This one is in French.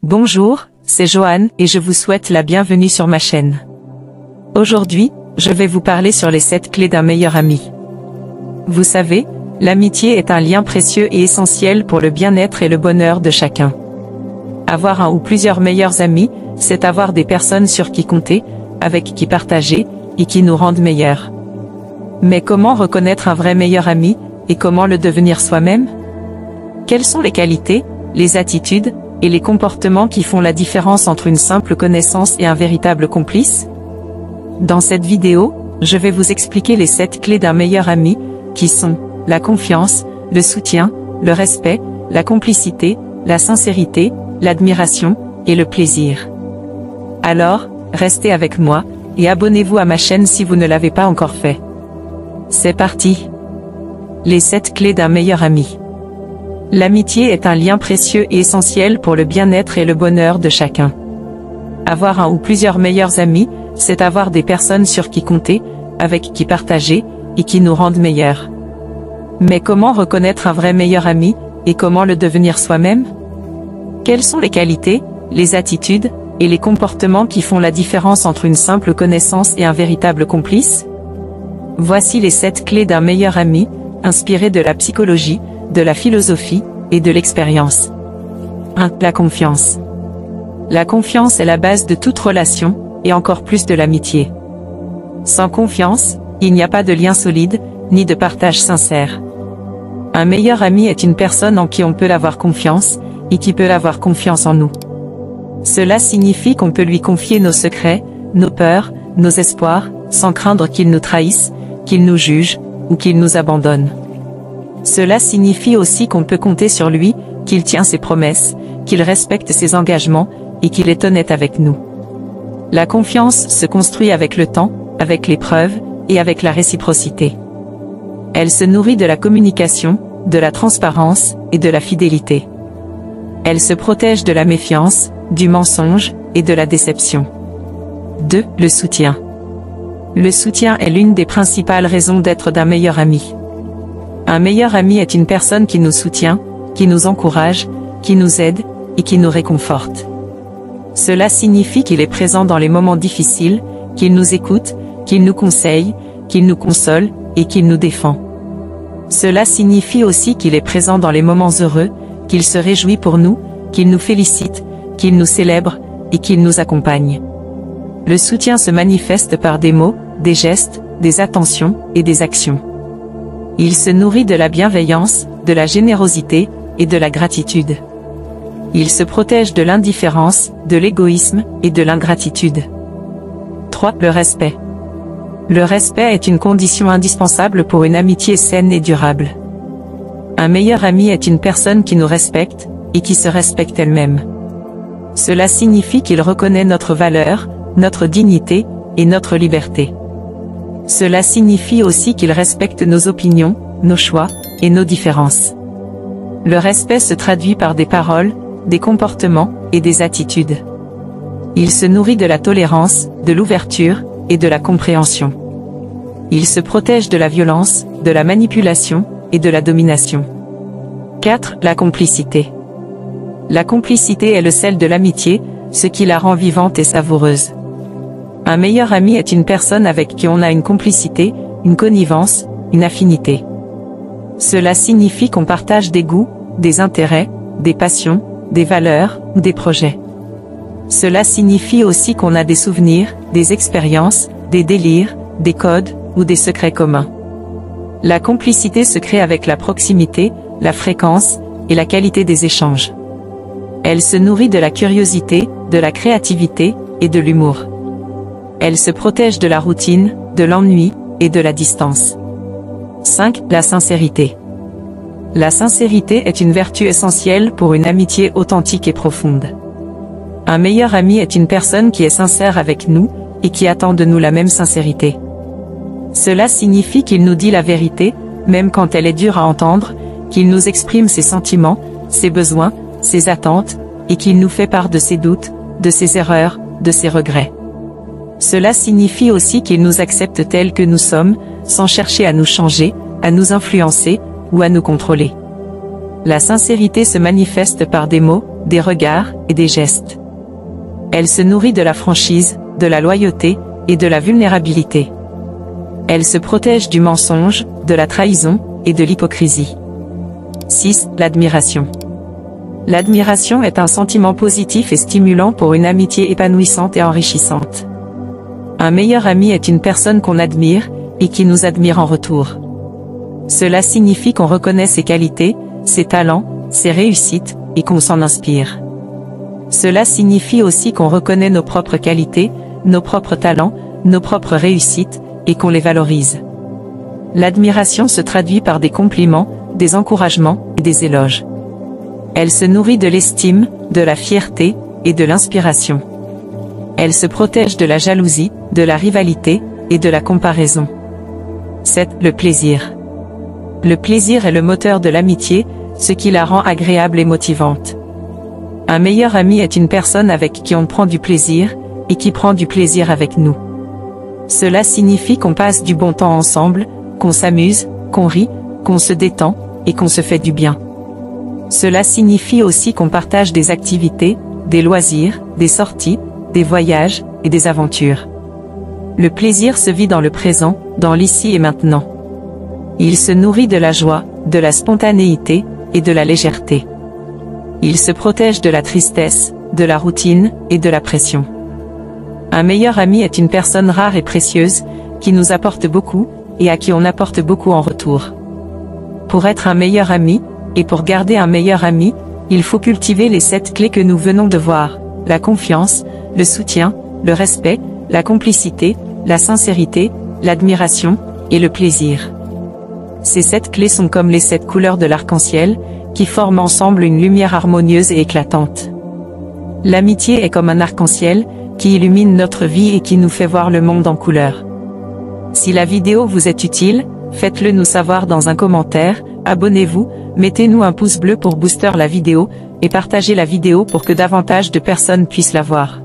Bonjour, c'est Joanne et je vous souhaite la bienvenue sur ma chaîne. Aujourd'hui, je vais vous parler sur les 7 clés d'un meilleur ami. Vous savez, l'amitié est un lien précieux et essentiel pour le bien-être et le bonheur de chacun. Avoir un ou plusieurs meilleurs amis, c'est avoir des personnes sur qui compter, avec qui partager, et qui nous rendent meilleurs. Mais comment reconnaître un vrai meilleur ami, et comment le devenir soi-même? Quelles sont les qualités, les attitudes, et les comportements qui font la différence entre une simple connaissance et un véritable complice? Dans cette vidéo, je vais vous expliquer les 7 clés d'un meilleur ami, qui sont la confiance, le soutien, le respect, la complicité, la sincérité, l'admiration, et le plaisir. Alors, restez avec moi, et abonnez-vous à ma chaîne si vous ne l'avez pas encore fait. C'est parti! Les 7 clés d'un meilleur ami. L'amitié est un lien précieux et essentiel pour le bien-être et le bonheur de chacun. Avoir un ou plusieurs meilleurs amis, c'est avoir des personnes sur qui compter, avec qui partager, et qui nous rendent meilleurs. Mais comment reconnaître un vrai meilleur ami, et comment le devenir soi-même? Quelles sont les qualités, les attitudes, et les comportements qui font la différence entre une simple connaissance et un véritable complice? Voici les 7 clés d'un meilleur ami, inspirées de la psychologie, de la philosophie, et de l'expérience. 1. La confiance. La confiance est la base de toute relation, et encore plus de l'amitié. Sans confiance, il n'y a pas de lien solide, ni de partage sincère. Un meilleur ami est une personne en qui on peut avoir confiance, et qui peut avoir confiance en nous. Cela signifie qu'on peut lui confier nos secrets, nos peurs, nos espoirs, sans craindre qu'il nous trahisse, qu'il nous juge, ou qu'il nous abandonne. Cela signifie aussi qu'on peut compter sur lui, qu'il tient ses promesses, qu'il respecte ses engagements, et qu'il est honnête avec nous. La confiance se construit avec le temps, avec l'épreuve, et avec la réciprocité. Elle se nourrit de la communication, de la transparence, et de la fidélité. Elle se protège de la méfiance, du mensonge, et de la déception. 2. Le soutien. Le soutien est l'une des principales raisons d'être d'un meilleur ami. Un meilleur ami est une personne qui nous soutient, qui nous encourage, qui nous aide, et qui nous réconforte. Cela signifie qu'il est présent dans les moments difficiles, qu'il nous écoute, qu'il nous conseille, qu'il nous console, et qu'il nous défend. Cela signifie aussi qu'il est présent dans les moments heureux, qu'il se réjouit pour nous, qu'il nous félicite, qu'il nous célèbre, et qu'il nous accompagne. Le soutien se manifeste par des mots, des gestes, des attentions, et des actions. Il se nourrit de la bienveillance, de la générosité, et de la gratitude. Il se protège de l'indifférence, de l'égoïsme, et de l'ingratitude. 3. Le respect. Le respect est une condition indispensable pour une amitié saine et durable. Un meilleur ami est une personne qui nous respecte, et qui se respecte elle-même. Cela signifie qu'il reconnaît notre valeur, notre dignité, et notre liberté. Cela signifie aussi qu'il respecte nos opinions, nos choix, et nos différences. Le respect se traduit par des paroles, des comportements, et des attitudes. Il se nourrit de la tolérance, de l'ouverture, et de la compréhension. Il se protège de la violence, de la manipulation, et de la domination. 4. La complicité. La complicité est le sel de l'amitié, ce qui la rend vivante et savoureuse. Un meilleur ami est une personne avec qui on a une complicité, une connivence, une affinité. Cela signifie qu'on partage des goûts, des intérêts, des passions, des valeurs, ou des projets. Cela signifie aussi qu'on a des souvenirs, des expériences, des délires, des codes, ou des secrets communs. La complicité se crée avec la proximité, la fréquence, et la qualité des échanges. Elle se nourrit de la curiosité, de la créativité, et de l'humour. Elle se protège de la routine, de l'ennui, et de la distance. 5. La sincérité. La sincérité est une vertu essentielle pour une amitié authentique et profonde. Un meilleur ami est une personne qui est sincère avec nous, et qui attend de nous la même sincérité. Cela signifie qu'il nous dit la vérité, même quand elle est dure à entendre, qu'il nous exprime ses sentiments, ses besoins, ses attentes, et qu'il nous fait part de ses doutes, de ses erreurs, de ses regrets. Cela signifie aussi qu'il nous accepte tels que nous sommes, sans chercher à nous changer, à nous influencer, ou à nous contrôler. La sincérité se manifeste par des mots, des regards et des gestes. Elle se nourrit de la franchise, de la loyauté et de la vulnérabilité. Elle se protège du mensonge, de la trahison et de l'hypocrisie. 6. L'admiration. L'admiration est un sentiment positif et stimulant pour une amitié épanouissante et enrichissante. Un meilleur ami est une personne qu'on admire et qui nous admire en retour. Cela signifie qu'on reconnaît ses qualités, ses talents, ses réussites et qu'on s'en inspire. Cela signifie aussi qu'on reconnaît nos propres qualités, nos propres talents, nos propres réussites et qu'on les valorise. L'admiration se traduit par des compliments, des encouragements et des éloges. Elle se nourrit de l'estime, de la fierté et de l'inspiration. Elle se protège de la jalousie, de la rivalité et de la comparaison. 7. Le plaisir. Le plaisir est le moteur de l'amitié, ce qui la rend agréable et motivante. Un meilleur ami est une personne avec qui on prend du plaisir, et qui prend du plaisir avec nous. Cela signifie qu'on passe du bon temps ensemble, qu'on s'amuse, qu'on rit, qu'on se détend, et qu'on se fait du bien. Cela signifie aussi qu'on partage des activités, des loisirs, des sorties, des voyages, et des aventures. Le plaisir se vit dans le présent, dans l'ici et maintenant. Il se nourrit de la joie, de la spontanéité, et de la légèreté. Il se protège de la tristesse, de la routine, et de la pression. Un meilleur ami est une personne rare et précieuse, qui nous apporte beaucoup, et à qui on apporte beaucoup en retour. Pour être un meilleur ami, et pour garder un meilleur ami, il faut cultiver les 7 clés que nous venons de voir: la confiance, le soutien, le respect, la complicité, la sincérité, l'admiration, et le plaisir. Ces 7 clés sont comme les 7 couleurs de l'arc-en-ciel, qui forment ensemble une lumière harmonieuse et éclatante. L'amitié est comme un arc-en-ciel, qui illumine notre vie et qui nous fait voir le monde en couleurs. Si la vidéo vous est utile, faites-le nous savoir dans un commentaire, abonnez-vous, mettez-nous un pouce bleu pour booster la vidéo, et partagez la vidéo pour que davantage de personnes puissent la voir.